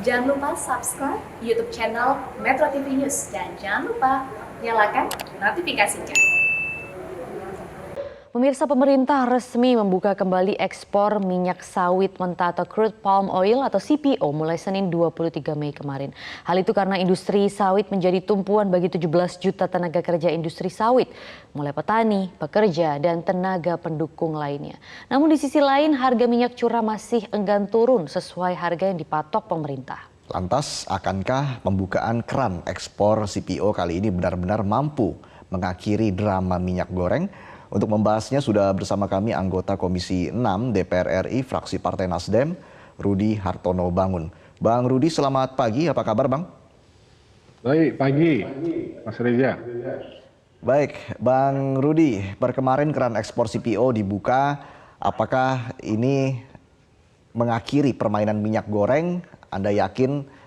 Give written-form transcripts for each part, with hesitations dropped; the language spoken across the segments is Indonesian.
Jangan lupa subscribe YouTube channel Metro TV News dan jangan lupa nyalakan notifikasinya. Pemirsa, pemerintah resmi membuka kembali ekspor minyak sawit mentah atau crude palm oil atau CPO mulai Senin 23 Mei kemarin. Hal itu karena industri sawit menjadi tumpuan bagi 17 juta tenaga kerja industri sawit, mulai petani, pekerja, dan tenaga pendukung lainnya. Namun di sisi lain, harga minyak curah masih enggan turun sesuai harga yang dipatok pemerintah. Lantas, akankah pembukaan keran ekspor CPO kali ini benar-benar mampu mengakhiri drama minyak goreng? Untuk membahasnya sudah bersama kami anggota Komisi 6 DPR RI fraksi Partai Nasdem, Rudi Hartono Bangun. Bang Rudi, selamat pagi. Apa kabar, Bang? Baik, pagi, Mas Reza. Baik, Bang Rudi, per kemarin keran ekspor CPO dibuka. Apakah ini mengakhiri permainan minyak goreng?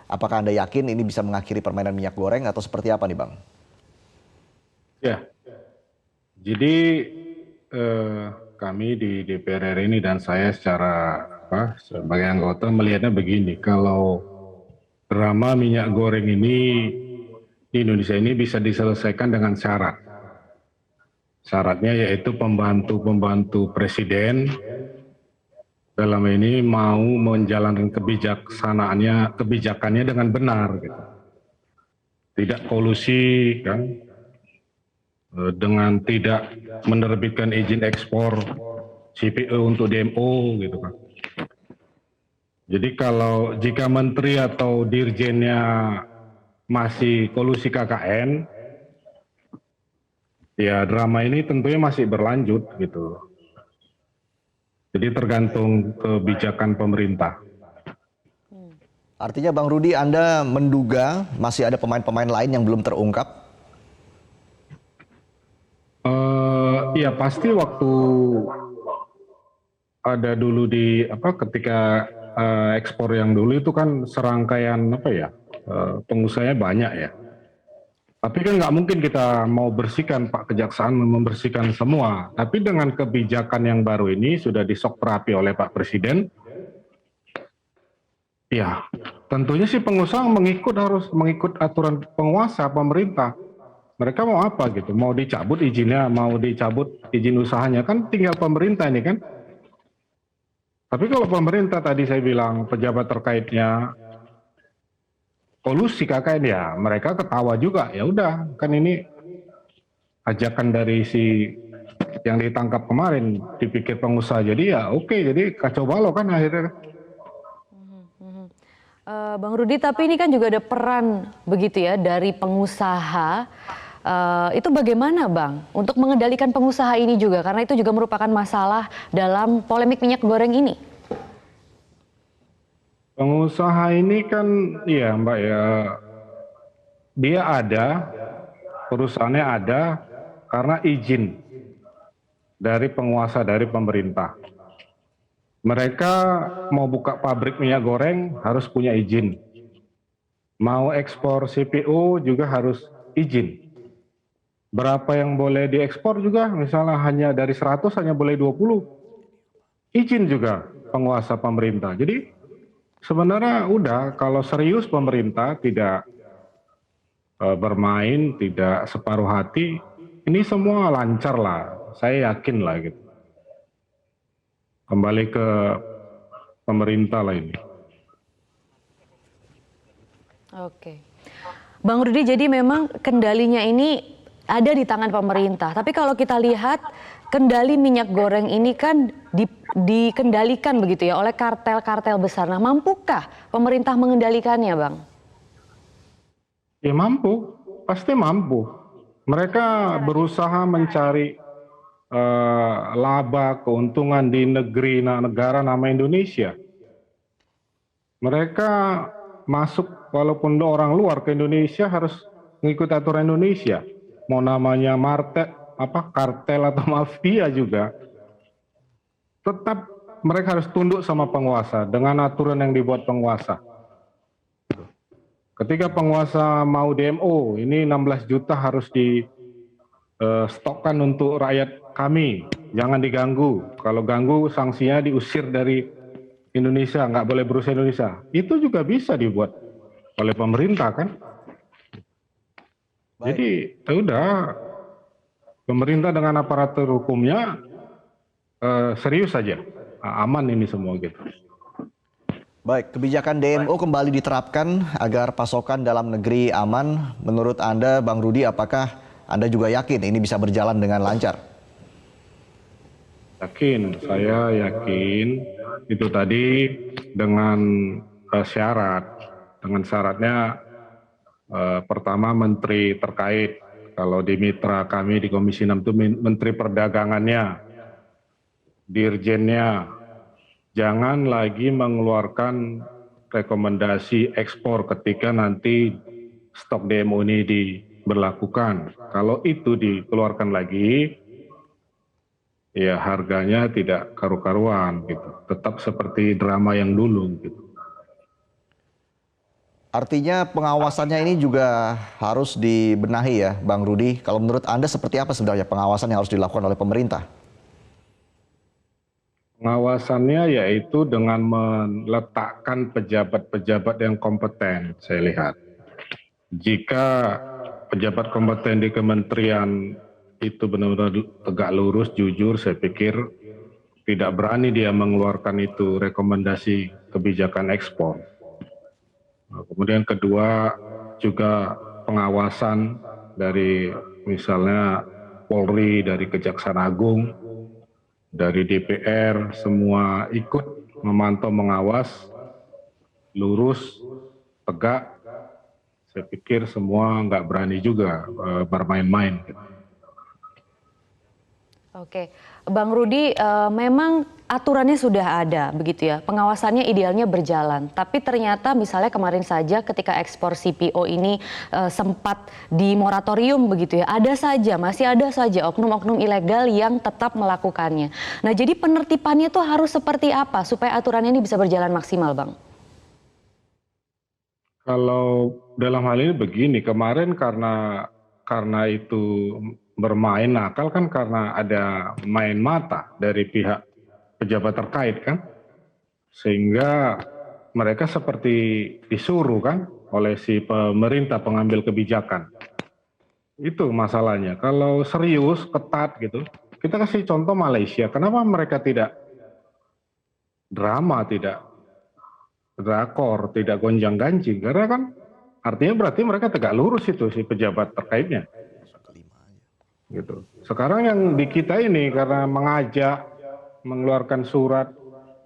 Apakah Anda yakin ini bisa mengakhiri permainan minyak goreng atau seperti apa nih, Bang? Ya, jadi kami di DPR RI ini dan saya sebagai anggota melihatnya begini, kalau drama minyak goreng ini di Indonesia ini bisa diselesaikan dengan syarat. Syaratnya yaitu pembantu-pembantu presiden dalam ini mau menjalankan kebijakannya dengan benar, gitu. Tidak kolusi, kan? Dengan tidak menerbitkan izin ekspor CPO untuk DMO, gitu kan. Jadi jika menteri atau dirjennya masih kolusi KKN, ya drama ini tentunya masih berlanjut, gitu. Jadi tergantung kebijakan pemerintah. Artinya Bang Rudi, Anda menduga masih ada pemain-pemain lain yang belum terungkap? Iya, pasti waktu ada dulu ketika ekspor yang dulu itu kan serangkaian pengusahanya banyak ya. Tapi kan nggak mungkin kita mau bersihkan, Pak Kejaksaan membersihkan semua. Tapi dengan kebijakan yang baru ini sudah disokperapi oleh Pak Presiden, ya tentunya sih pengusaha harus mengikut aturan penguasa pemerintah. Mereka mau apa gitu, mau dicabut izinnya, mau dicabut izin usahanya, kan tinggal pemerintah ini kan. Tapi kalau pemerintah tadi saya bilang pejabat terkaitnya kolusi KKN, ya mereka ketawa juga, ya udah kan ini ajakan dari si yang ditangkap kemarin, dipikir pengusaha, jadi ya oke, jadi kacau balau kan akhirnya. Bang Rudi, tapi ini kan juga ada peran begitu ya dari pengusaha. Itu bagaimana, Bang, untuk mengendalikan pengusaha ini juga, karena itu juga merupakan masalah dalam polemik minyak goreng ini? Pengusaha ini kan, iya Mbak ya, dia ada, perusahaannya ada karena izin dari penguasa, dari pemerintah. Mereka mau buka pabrik minyak goreng harus punya izin. Mau ekspor CPO juga harus izin. Berapa yang boleh diekspor juga, misalnya hanya dari 100 hanya boleh 20. Izin juga penguasa pemerintah. Jadi sebenarnya udah, kalau serius pemerintah tidak bermain, tidak separuh hati, ini semua lancar lah. Saya yakin lah gitu. Kembali ke pemerintah lah ini. Oke. Bang Rudi, jadi memang kendalinya ini ada di tangan pemerintah. Tapi kalau kita lihat kendali minyak goreng ini kan dikendalikan begitu ya oleh kartel-kartel besar. Nah, mampukah pemerintah mengendalikannya, Bang? Ya mampu, pasti mampu. Mereka berusaha mencari laba, keuntungan di negara nama Indonesia. Mereka masuk, walaupun orang luar ke Indonesia harus mengikuti aturan Indonesia. Mau namanya kartel atau mafia juga, tetap mereka harus tunduk sama penguasa dengan aturan yang dibuat penguasa. Ketika penguasa mau DMO, ini 16 juta harus di stokkan untuk rakyat kami, jangan diganggu. Kalau ganggu sanksinya diusir dari Indonesia, nggak boleh berusaha Indonesia. Itu juga bisa dibuat oleh pemerintah kan. Baik. Jadi ya udah, pemerintah dengan aparatur hukumnya serius saja, aman ini semua gitu. Baik, kebijakan DMO kembali diterapkan agar pasokan dalam negeri aman. Menurut Anda, Bang Rudi, apakah Anda juga yakin ini bisa berjalan dengan lancar? Yakin, saya yakin itu tadi dengan syarat. Dengan syaratnya pertama menteri terkait, kalau di mitra kami di Komisi 6 itu menteri perdagangannya, dirjennya, jangan lagi mengeluarkan rekomendasi ekspor ketika nanti stok DMO ini diberlakukan. Kalau itu dikeluarkan lagi, ya harganya tidak karu-karuan gitu. Tetap seperti drama yang dulu gitu. Artinya pengawasannya ini juga harus dibenahi ya, Bang Rudi. Kalau menurut Anda seperti apa sebenarnya pengawasan yang harus dilakukan oleh pemerintah? Pengawasannya yaitu dengan meletakkan pejabat-pejabat yang kompeten, saya lihat. Jika pejabat kompeten di kementerian itu benar-benar tegak lurus, jujur, saya pikir tidak berani dia mengeluarkan itu rekomendasi kebijakan ekspor. Nah, kemudian kedua juga pengawasan dari misalnya Polri, dari Kejaksaan Agung, dari DPR, semua ikut memantau, mengawas, lurus, tegak. Saya pikir semua nggak berani juga bermain-main. Oke, Bang Rudi, memang aturannya sudah ada begitu ya, pengawasannya idealnya berjalan. Tapi ternyata misalnya kemarin saja ketika ekspor CPO ini sempat di moratorium begitu ya, masih ada saja oknum-oknum ilegal yang tetap melakukannya. Nah, jadi penertibannya tuh harus seperti apa supaya aturannya ini bisa berjalan maksimal, Bang? Kalau dalam hal ini begini, kemarin karena itu bermain nakal kan karena ada main mata dari pihak pejabat terkait kan, sehingga mereka seperti disuruh kan oleh si pemerintah pengambil kebijakan. Itu masalahnya. Kalau serius, ketat gitu, kita kasih contoh Malaysia. Kenapa mereka tidak drama, tidak drakor, tidak gonjang-ganjing? Karena kan artinya berarti mereka tegak lurus itu si pejabat terkaitnya. Gitu. Sekarang yang di kita ini karena mengajak, mengeluarkan surat,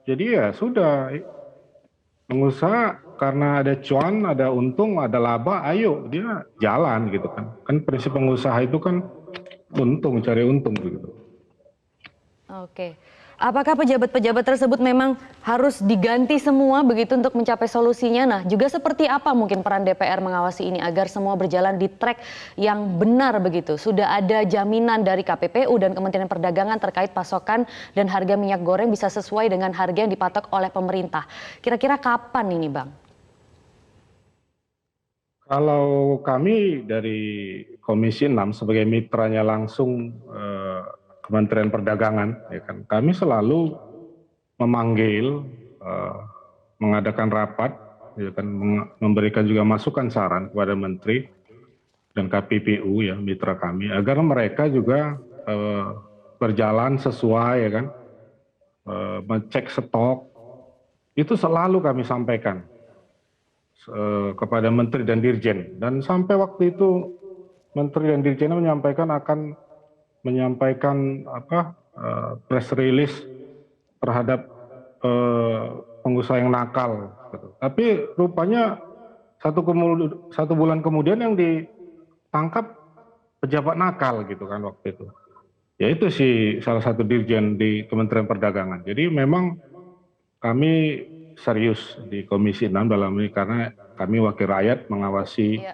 jadi ya sudah, pengusaha karena ada cuan, ada untung, ada laba, ayo dia jalan gitu kan. Kan prinsip pengusaha itu kan untung, cari untung gitu. Oke. Apakah pejabat-pejabat tersebut memang harus diganti semua begitu untuk mencapai solusinya? Nah, juga seperti apa mungkin peran DPR mengawasi ini agar semua berjalan di track yang benar begitu? Sudah ada jaminan dari KPPU dan Kementerian Perdagangan terkait pasokan dan harga minyak goreng bisa sesuai dengan harga yang dipatok oleh pemerintah. Kira-kira kapan ini, Bang? Kalau kami dari Komisi 6 sebagai mitranya langsung Kementerian Perdagangan, ya kan, kami selalu memanggil, mengadakan rapat, ya kan, memberikan juga masukan saran kepada Menteri dan KPPU ya mitra kami agar mereka juga berjalan sesuai, ya kan, mengecek stok itu selalu kami sampaikan kepada Menteri dan Dirjen, dan sampai waktu itu Menteri dan Dirjen akan menyampaikan press release terhadap pengusaha yang nakal. Gitu. Tapi rupanya satu bulan kemudian yang ditangkap pejabat nakal gitu kan waktu itu. Ya itu sih salah satu dirjen di Kementerian Perdagangan. Jadi memang kami serius di Komisi 6 dalam ini karena kami wakil rakyat mengawasi.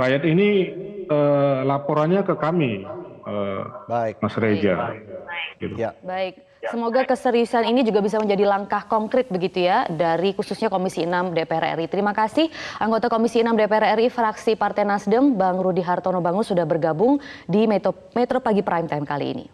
Rakyat ini laporannya ke kami. Baik. Mas Reja. Gitu. Ya. Baik, semoga keseriusan ini juga bisa menjadi langkah konkret begitu ya dari khususnya Komisi 6 DPR RI. Terima kasih anggota Komisi 6 DPR RI fraksi Partai Nasdem Bang Rudi Hartono Bangun sudah bergabung di Metro Pagi Prime Time kali ini.